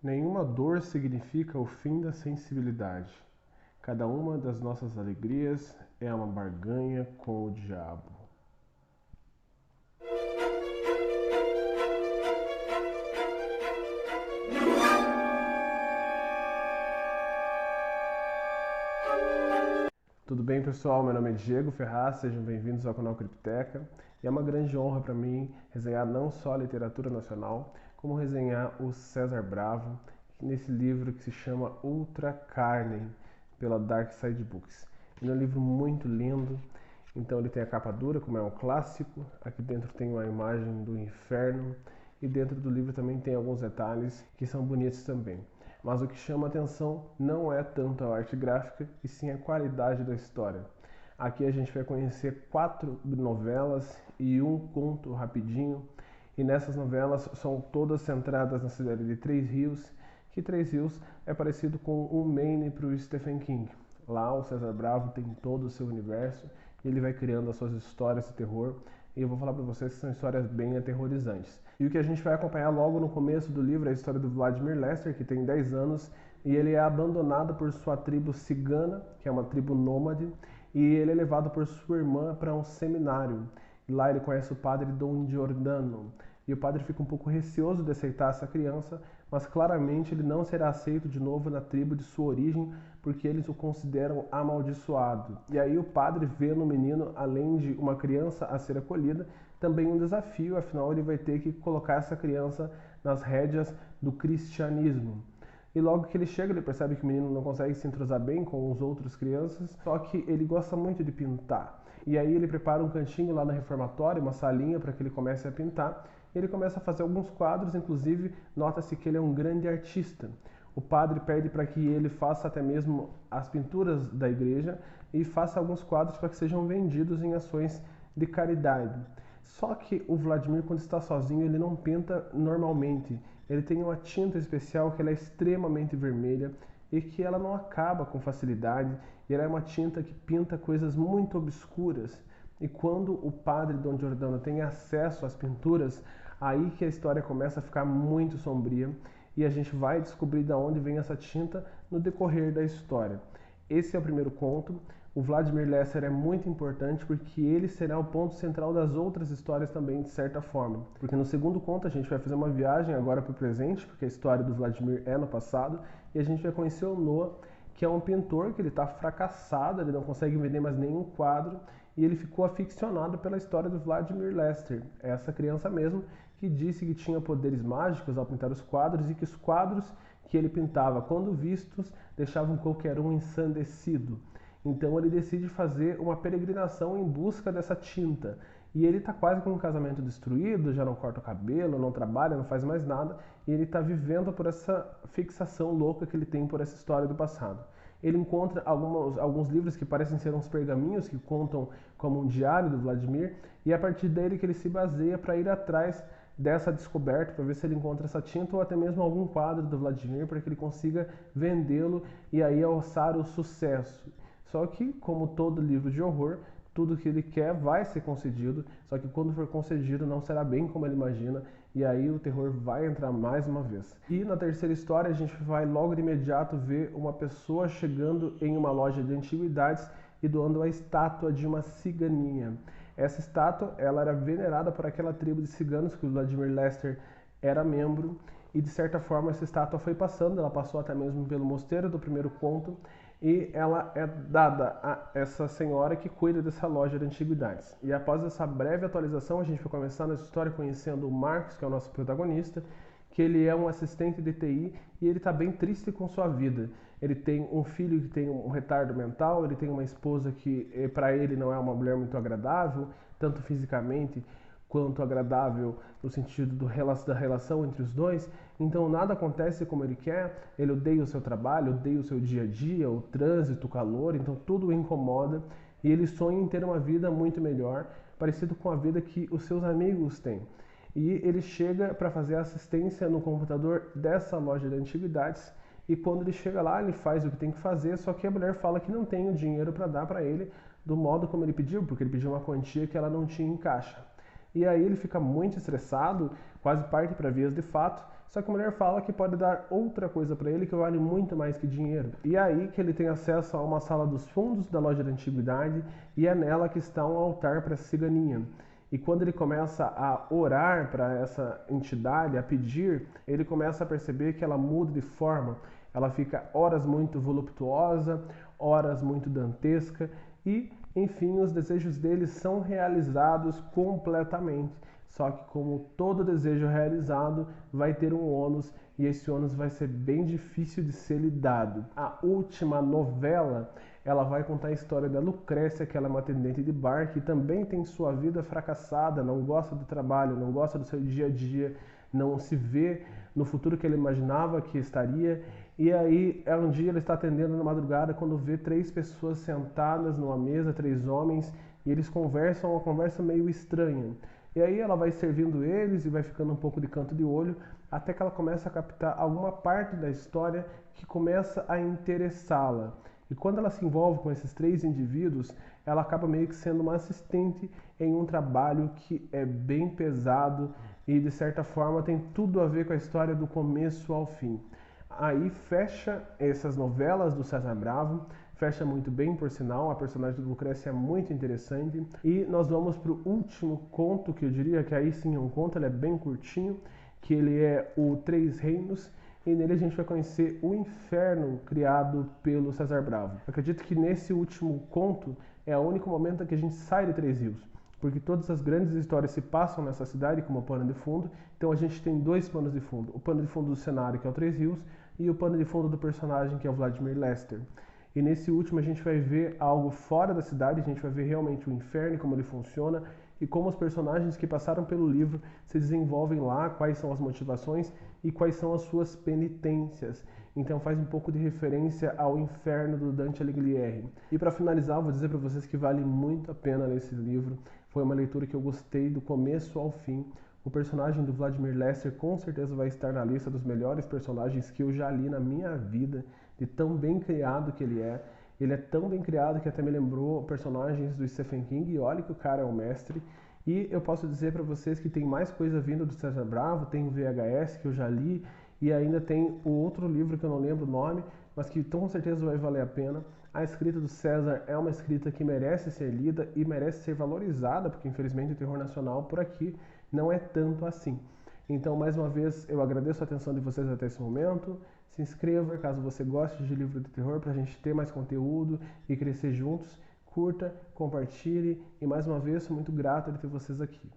Nenhuma dor significa o fim da sensibilidade. Cada uma das nossas alegrias é uma barganha com o diabo. Tudo bem, pessoal? Meu nome é Diego Ferraz, sejam bem-vindos ao canal Cripteca. E é uma grande honra para mim resenhar não só a literatura nacional, como resenhar o César Bravo, nesse livro que se chama Ultra Carne, pela Dark Side Books. Ele é um livro muito lindo, então ele tem a capa dura, como é um clássico, aqui dentro tem uma imagem do inferno, e dentro do livro também tem alguns detalhes que são bonitos também. Mas o que chama a atenção não é tanto a arte gráfica, e sim a qualidade da história. Aqui a gente vai conhecer 4 novelas e um conto rapidinho, e nessas novelas são todas centradas na cidade de Três Rios, que Três Rios é parecido com um Maine para o Stephen King. Lá o César Bravo tem todo o seu universo, e ele vai criando as suas histórias de terror, e eu vou falar para vocês que são histórias bem aterrorizantes. E o que a gente vai acompanhar logo no começo do livro é a história do Vladimir Lester, que tem 10 anos, e ele é abandonado por sua tribo cigana, que é uma tribo nômade, e ele é levado por sua irmã para um seminário. E lá ele conhece o padre Dom Giordano, e o padre fica um pouco receoso de aceitar essa criança, mas claramente ele não será aceito de novo na tribo de sua origem, porque eles o consideram amaldiçoado. E aí o padre vê no menino, além de uma criança a ser acolhida, também um desafio, afinal ele vai ter que colocar essa criança nas rédeas do cristianismo. E logo que ele chega, ele percebe que o menino não consegue se entrosar bem com os outros crianças, só que ele gosta muito de pintar. E aí ele prepara um cantinho lá no reformatório, uma salinha para que ele comece a pintar. E ele começa a fazer alguns quadros, inclusive nota-se que ele é um grande artista. O padre pede para que ele faça até mesmo as pinturas da igreja e faça alguns quadros para que sejam vendidos em ações de caridade. Só que o Vladimir, quando está sozinho, ele não pinta normalmente. Ele tem uma tinta especial que ela é extremamente vermelha e que ela não acaba com facilidade. E ela é uma tinta que pinta coisas muito obscuras. E quando o padre Dom Giordano tem acesso às pinturas, aí que a história começa a ficar muito sombria. E a gente vai descobrir de onde vem essa tinta no decorrer da história. Esse é o primeiro conto. O Vladimir Lester é muito importante porque ele será o ponto central das outras histórias também, de certa forma. Porque no segundo conto a gente vai fazer uma viagem agora para o presente, porque a história do Vladimir é no passado, e a gente vai conhecer o Noah, que é um pintor que ele está fracassado, ele não consegue vender mais nenhum quadro, e ele ficou aficionado pela história do Vladimir Lester, essa criança mesmo, que disse que tinha poderes mágicos ao pintar os quadros e que os quadros que ele pintava, quando vistos, deixavam qualquer um ensandecido. Então ele decide fazer uma peregrinação em busca dessa tinta. E ele está quase com um casamento destruído, já não corta o cabelo, não trabalha, não faz mais nada. E ele está vivendo por essa fixação louca que ele tem por essa história do passado. Ele encontra alguns livros que parecem ser uns pergaminhos que contam como um diário do Vladimir. E é a partir dele que ele se baseia para ir atrás dessa descoberta, para ver se ele encontra essa tinta ou até mesmo algum quadro do Vladimir para que ele consiga vendê-lo e aí alçar o sucesso. Só que, como todo livro de horror, tudo que ele quer vai ser concedido, só que quando for concedido não será bem como ele imagina, e aí o terror vai entrar mais uma vez. E na terceira história a gente vai logo de imediato ver uma pessoa chegando em uma loja de antiguidades e doando a estátua de uma ciganinha. Essa estátua ela era venerada por aquela tribo de ciganos que o Vladimir Lester era membro, e de certa forma essa estátua foi passando, ela passou até mesmo pelo mosteiro do primeiro conto, e ela é dada a essa senhora que cuida dessa loja de antiguidades. E após essa breve atualização, a gente vai começar nessa história conhecendo o Marcos, que é o nosso protagonista, que ele é um assistente de TI e ele está bem triste com sua vida. Ele tem um filho que tem um retardo mental, ele tem uma esposa que para ele não é uma mulher muito agradável, tanto fisicamente quanto agradável no sentido da relação entre os dois. Então nada acontece como ele quer, ele odeia o seu trabalho, odeia o seu dia a dia, o trânsito, o calor, então tudo o incomoda e ele sonha em ter uma vida muito melhor, parecido com a vida que os seus amigos têm. E ele chega para fazer assistência no computador dessa loja de antiguidades e quando ele chega lá ele faz o que tem que fazer, só que a mulher fala que não tem o dinheiro para dar para ele do modo como ele pediu, porque ele pediu uma quantia que ela não tinha em caixa. E aí ele fica muito estressado, quase parte para vias de fato, Só que a mulher fala que pode dar outra coisa para ele que vale muito mais que dinheiro. E é aí que ele tem acesso a uma sala dos fundos da loja de antiguidade e é nela que está um altar para a ciganinha. E quando ele começa a orar para essa entidade, a pedir, ele começa a perceber que ela muda de forma. Ela fica horas muito voluptuosa, horas muito dantesca e, enfim, os desejos dele são realizados completamente. Só que como todo desejo realizado vai ter um ônus e esse ônus vai ser bem difícil de ser lidado. A última novela, ela vai contar a história da Lucrécia, que ela é uma atendente de bar, que também tem sua vida fracassada, não gosta do trabalho, não gosta do seu dia a dia, não se vê no futuro que ela imaginava que estaria. E aí, um dia ela está atendendo na madrugada quando vê 3 pessoas sentadas numa mesa, 3 homens, e eles conversam uma conversa meio estranha. E aí ela vai servindo eles e vai ficando um pouco de canto de olho, até que ela começa a captar alguma parte da história que começa a interessá-la. E quando ela se envolve com esses 3 indivíduos, ela acaba meio que sendo uma assistente em um trabalho que é bem pesado e de certa forma tem tudo a ver com a história do começo ao fim. Aí fecha essas novelas do César Bravo, fecha muito bem, por sinal, a personagem do Lucrécia é muito interessante. E nós vamos para o último conto, que eu diria que aí sim é um conto, ele é bem curtinho, que ele é o Três Reinos, e nele a gente vai conhecer o inferno criado pelo César Bravo. Eu acredito que nesse último conto é o único momento em que a gente sai de Três Rios, porque todas as grandes histórias se passam nessa cidade como pano de fundo, então a gente tem 2 panos de fundo, o pano de fundo do cenário, que é o Três Rios, e o pano de fundo do personagem, que é o Vladimir Lester. E nesse último a gente vai ver algo fora da cidade, a gente vai ver realmente o inferno, como ele funciona e como os personagens que passaram pelo livro se desenvolvem lá, quais são as motivações e quais são as suas penitências. Então faz um pouco de referência ao inferno do Dante Alighieri. E para finalizar, eu vou dizer para vocês que vale muito a pena ler esse livro. Foi uma leitura que eu gostei do começo ao fim. O personagem do Vladimir Lester com certeza vai estar na lista dos melhores personagens que eu já li na minha vida, de tão bem criado que ele é. Ele é tão bem criado que até me lembrou personagens do Stephen King, e olha que o cara é um mestre. E eu posso dizer para vocês que tem mais coisa vindo do César Bravo, tem o VHS que eu já li, e ainda tem o outro livro que eu não lembro o nome, mas que com certeza vai valer a pena. A escrita do César é uma escrita que merece ser lida e merece ser valorizada, porque infelizmente o terror nacional por aqui não é tanto assim. Então, mais uma vez, eu agradeço a atenção de vocês até esse momento. Se inscreva caso você goste de livro de terror para a gente ter mais conteúdo e crescer juntos. Curta, compartilhe e mais uma vez sou muito grato de ter vocês aqui.